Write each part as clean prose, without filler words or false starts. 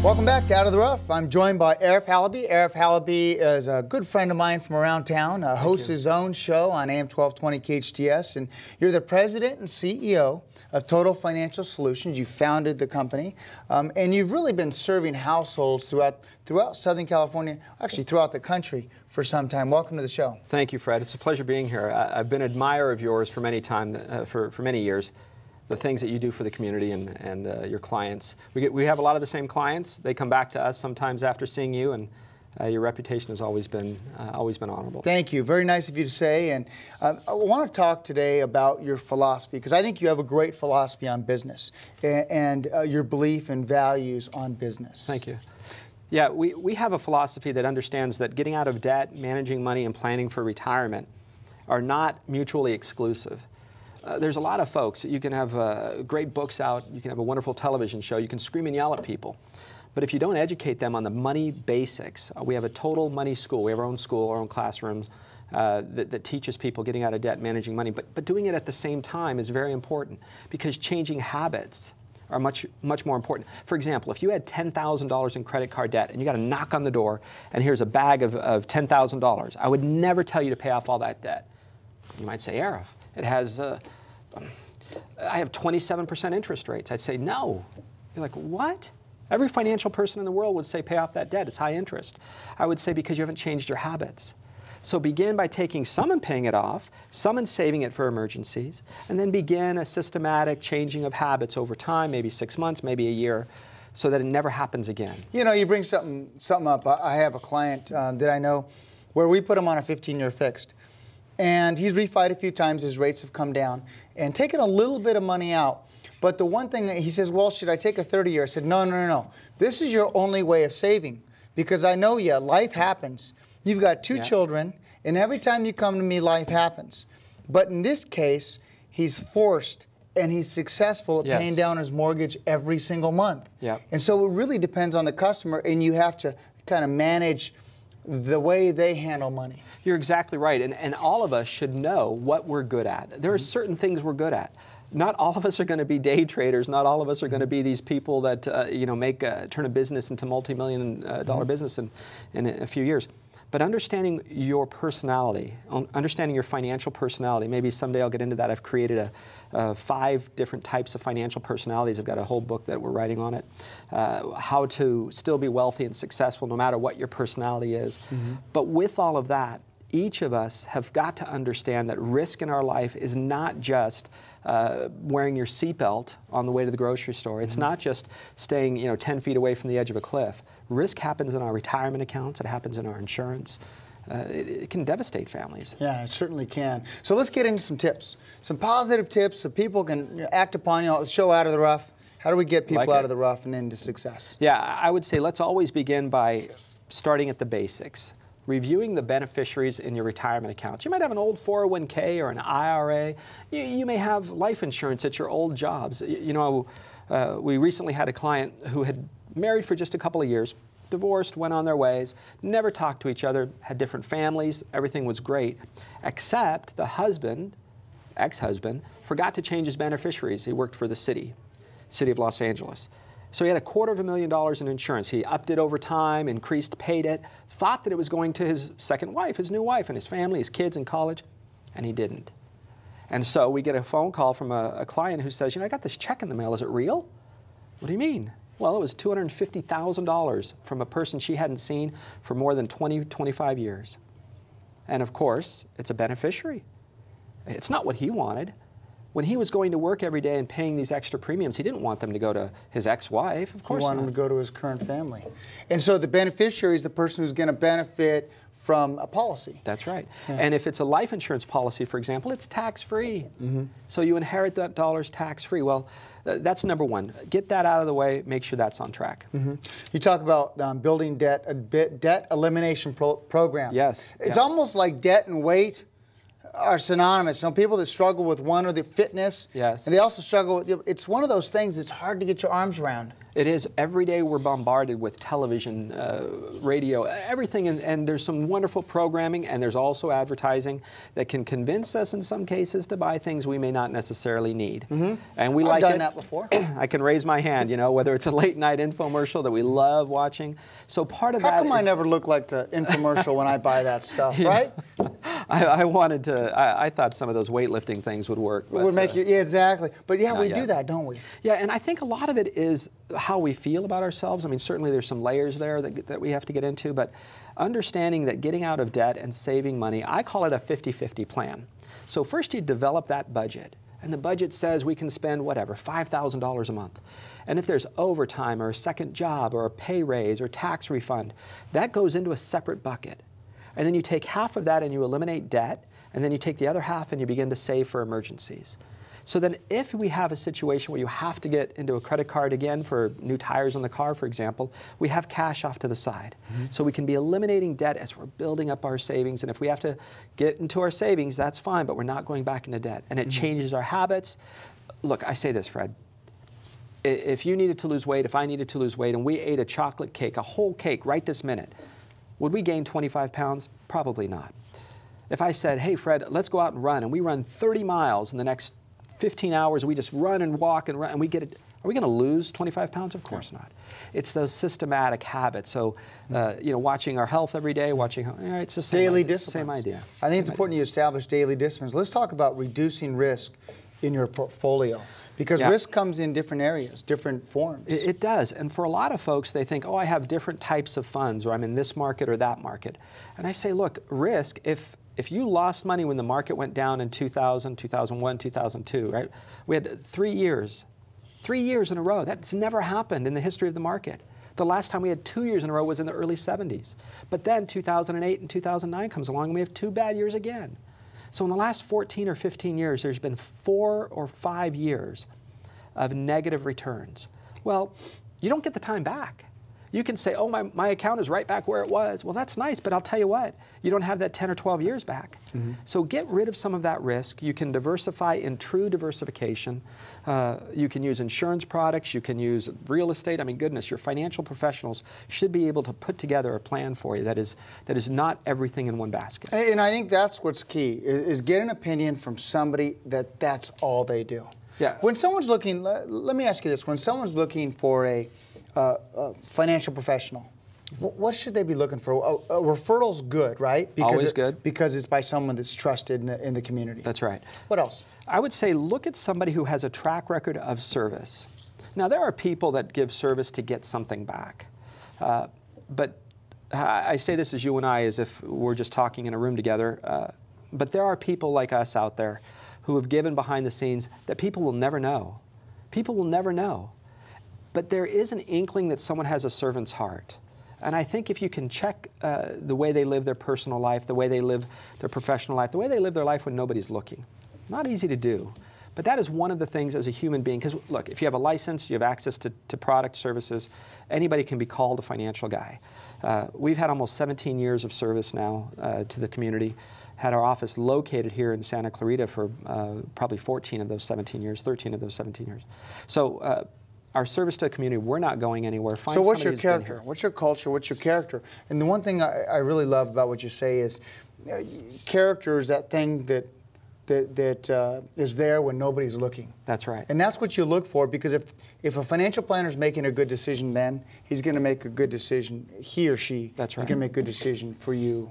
Welcome back to Out of the Rough. I'm joined by Arif Halaby. Arif Halaby is a good friend of mine from around town, hosts his own show on AM 1220 KHTS, and you're the president and CEO of Total Financial Solutions. You founded the company, and you've really been serving households throughout Southern California, actually throughout the country for some time. Welcome to the show. Thank you, Fred. It's a pleasure being here. I've been an admirer of yours for many years. The things that you do for the community and your clients. We have a lot of the same clients. They come back to us sometimes after seeing you, and your reputation has always been honorable. Thank you. Very nice of you to say. And I want to talk today about your philosophy, because I think you have a great philosophy on business and your belief and values on business. Thank you. Yeah, we have a philosophy that understands that getting out of debt, managing money, and planning for retirement are not mutually exclusive. There's a lot of folks. You can have great books out. You can have a wonderful television show. You can scream and yell at people. But if you don't educate them on the money basics, we have a total money school. We have our own school, our own classrooms that teaches people getting out of debt, managing money. But doing it at the same time is very important, because changing habits are much more important. For example, if you had $10,000 in credit card debt and you got a knock on the door and here's a bag of $10,000, I would never tell you to pay off all that debt. You might say, Arif, it has, I have 27% interest rates. I'd say, no. You're like, what? Every financial person in the world would say pay off that debt. It's high interest. I would say because you haven't changed your habits. So begin by taking some and paying it off, some and saving it for emergencies, and then begin a systematic changing of habits over time, maybe 6 months, maybe a year, so that it never happens again. You know, you bring something up. I have a client that I know where we put him on a 15-year fixed. And he's refied a few times, his rates have come down, and taken a little bit of money out. But the one thing that he says, well, should I take a 30-year? I said, no. This is your only way of saving, because I know, life happens. You've got two children, and every time you come to me, life happens. But in this case, he's forced, and he's successful at paying down his mortgage every single month. And so it really depends on the customer, and you have to kind of manage the way they handle money. You're exactly right, and all of us should know what we're good at. There are certain things we're good at. Not all of us are going to be day traders. Not all of us are going to be these people that turn a business into multi-million-dollar business in a few years. But understanding your personality, understanding your financial personality, maybe someday I'll get into that. I've created 5 different types of financial personalities. I've got a whole book that we're writing on it. How to still be wealthy and successful no matter what your personality is. But with all of that, each of us have got to understand that risk in our life is not just wearing your seatbelt on the way to the grocery store. It's not just staying 10 feet away from the edge of a cliff. Risk happens in our retirement accounts. It happens in our insurance. It can devastate families. Yeah, it certainly can. So let's get into some tips, some positive tips so people can act upon. Show Out of the Rough. How do we get people out of the rough and into success? Yeah, I would say let's always begin by starting at the basics. Reviewing the beneficiaries in your retirement accounts. You might have an old 401k or an IRA. You may have life insurance at your old jobs. We recently had a client who had married for just a couple of years, divorced, went on their ways, never talked to each other, had different families, everything was great, except the husband, ex-husband, forgot to change his beneficiaries. He worked for the city of Los Angeles. So he had $250,000 in insurance. He upped it over time, increased, paid it, thought that it was going to his second wife, his new wife, and his family, his kids in college, and he didn't. And so we get a phone call from a client who says, I got this check in the mail. Is it real? What do you mean? Well, it was $250,000 from a person she hadn't seen for more than 20, 25 years. And of course, it's a beneficiary. It's not what he wanted. When he was going to work every day and paying these extra premiums, he didn't want them to go to his ex-wife. Of course not. He wanted them to go to his current family. And so the beneficiary is the person who's going to benefit from a policy. That's right. Yeah. And if it's a life insurance policy, for example, it's tax-free. So you inherit that dollars tax-free. Well, that's number one. Get that out of the way. Make sure that's on track. You talk about building debt elimination program. Yes. It's almost like debt and weight are synonymous. People that struggle with one or the fitness, and they also struggle with, it's one of those things that's hard to get your arms around. It is. Every day we're bombarded with television, radio, everything, and there's some wonderful programming, and there's also advertising that can convince us in some cases to buy things we may not necessarily need. And we like it. I've done that before. I can raise my hand, you know, whether it's a late night infomercial that we love watching. So part of that How come I never look like the infomercial when I buy that stuff, right? I thought some of those weightlifting things would work. But, would make you, yeah, exactly. But yeah, we do that, don't we? Yeah, and I think a lot of it is how we feel about ourselves. I mean, certainly there's some layers there that we have to get into, but understanding that getting out of debt and saving money, I call it a 50-50 plan. So first you develop that budget, and the budget says we can spend whatever, $5,000 a month. And if there's overtime or a second job or a pay raise or tax refund, that goes into a separate bucket. And then you take half of that and you eliminate debt, and then you take the other half and you begin to save for emergencies. So then if we have a situation where you have to get into a credit card again for new tires on the car, for example, we have cash off to the side. So we can be eliminating debt as we're building up our savings. And if we have to get into our savings, that's fine, but we're not going back into debt. And it changes our habits. Look, I say this, Fred. If you needed to lose weight, if I needed to lose weight, and we ate a chocolate cake, a whole cake right this minute, would we gain 25 pounds? Probably not. If I said, hey, Fred, let's go out and run, and we run 30 miles in the next 15 hours, we just run and walk and run, and we get it. Are we going to lose 25 pounds? Of course not. It's those systematic habits. So, you know, watching our health every day, watching, it's the same daily idea. disciplines. Same idea. I think it's important you establish daily disciplines. Let's talk about reducing risk in your portfolio. Because risk comes in different areas, different forms. It does. And for a lot of folks, they think, oh, I have different types of funds, or I'm in this market or that market. And I say, look, risk, if you lost money when the market went down in 2000, 2001, 2002, right? We had 3 years in a row. That's never happened in the history of the market. The last time we had 2 years in a row was in the early 70s. But then 2008 and 2009 comes along and we have 2 bad years again. So in the last 14 or 15 years, there's been 4 or 5 years of negative returns. Well, you don't get the time back. You can say, oh, my account is right back where it was. Well, that's nice, but I'll tell you what, you don't have that 10 or 12 years back. So get rid of some of that risk. You can diversify in true diversification. You can use insurance products. You can use real estate. I mean, goodness, your financial professionals should be able to put together a plan for you that is not everything in one basket. And I think that's what's key, is get an opinion from somebody that's all they do. Yeah. When someone's looking, let me ask you this, when someone's looking for a financial professional, what should they be looking for? A referral's good, right? Always good. Because it's by someone that's trusted in the community. That's right. What else? I would say look at somebody who has a track record of service. Now, there are people that give service to get something back. But I say this as you and I, as if we're just talking in a room together. But there are people like us out there who have given behind the scenes that people will never know. People will never know. But there is an inkling that someone has a servant's heart. And I think if you can check the way they live their personal life, the way they live their professional life, the way they live their life when nobody's looking, not easy to do. But that is one of the things as a human being, because look, if you have a license, you have access to product services, anybody can be called a financial guy. We've had almost 17 years of service now to the community, had our office located here in Santa Clarita for probably 14 of those 17 years, 13 of those 17 years. So our service to the community, we're not going anywhere. So what's your character? What's your culture? What's your character? And the one thing I really love about what you say is character is that thing that is there when nobody's looking. That's right. And that's what you look for, because if a financial planner is making a good decision, then he's going to make a good decision, he or she is going to make a good decision for you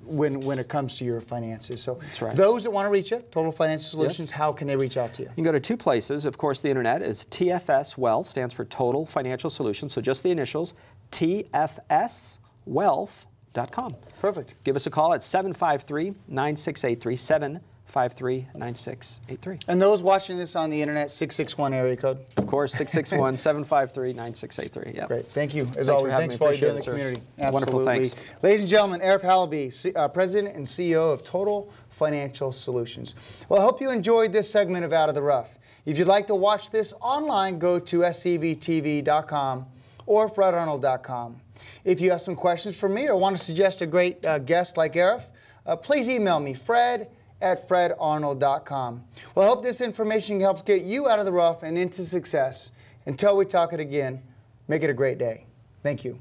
when it comes to your finances. So those that want to reach you, Total Financial Solutions, how can they reach out to you? You can go to 2 places. Of course, the internet is TFS Wealth, stands for Total Financial Solutions. So just the initials, TFSwealth.com. Perfect. Give us a call at 753-9683, 753-9683. And those watching this on the internet, 661 area code? Of course, 661-753-9683. Yep. Great. Thank you, as always. Thanks for all you do in the community. Absolutely. Wonderful, thanks. Ladies and gentlemen, Arif Halaby, President and CEO of Total Financial Solutions. Well, I hope you enjoyed this segment of Out of the Rough. If you'd like to watch this online, go to scvtv.com or fredarnold.com. If you have some questions for me or want to suggest a great guest like Arif, please email me, fred@fredarnold.com. Well, I hope this information helps get you out of the rough and into success. Until we talk it again, Make it a great day. Thank you.